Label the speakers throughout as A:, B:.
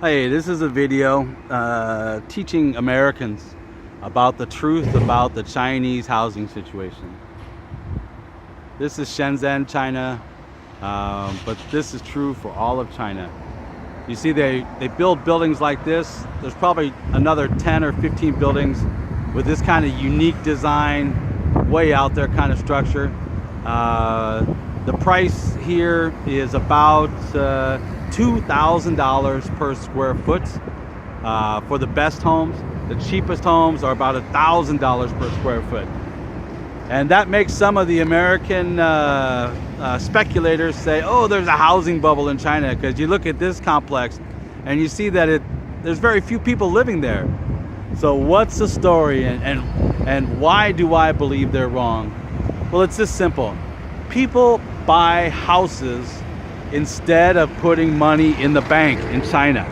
A: Hey, this is a video teaching Americans about the truth about the Chinese housing situation. This is Shenzhen, China, but this is true for all of China. You see, they build buildings like this. There's probably another 10 or 15 buildings with this kind of unique design, way out there kind of structure. The price here is about $2,000 per square foot for the best homes. The cheapest homes are about $1,000 per square foot. And that makes some of the American speculators say, oh, there's a housing bubble in China, because you look at this complex and you see that there's very few people living there. So what's the story, and why do I believe they're wrong? Well, it's just simple. People buy houses instead of putting money in the bank in China.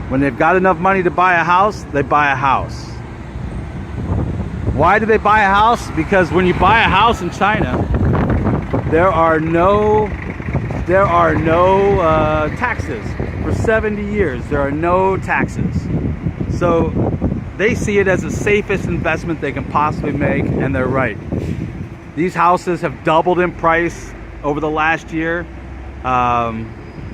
A: When they've got enough money to buy a house, they buy a house. Why do they buy a house? Because when you buy a house in China, there are no taxes. For 70 years, there are no taxes. So they see it as the safest investment they can possibly make, and they're right. These houses have doubled in price over the last year.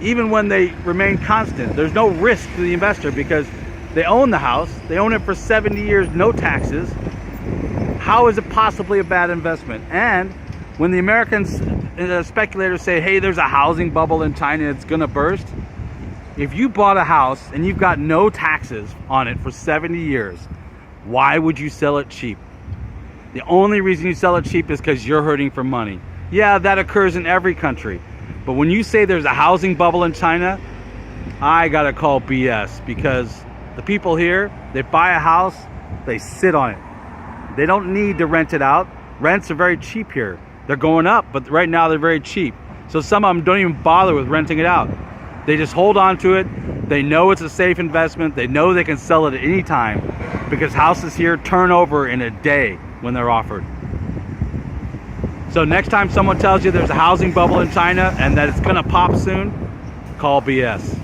A: Even when they remain constant, there's no risk to the investor because they own the house. They own it for 70 years, no taxes. How is it possibly a bad investment? And when the American speculators say, hey, there's a housing bubble in China, it's gonna burst. If you bought a house and you've got no taxes on it for 70 years, why would you sell it cheap? The only reason you sell it cheap is because you're hurting for money. Yeah, that occurs in every country. But when you say there's a housing bubble in China, I gotta call BS, because the people here, they buy a house, they sit on it. They don't need to rent it out. Rents are very cheap here. They're going up, but right now they're very cheap. So some of them don't even bother with renting it out. They just hold on to it. They know it's a safe investment. They know they can sell it at any time, because houses here turn over in a day when they're offered. So next time someone tells you there's a housing bubble in China and that it's gonna pop soon, call BS.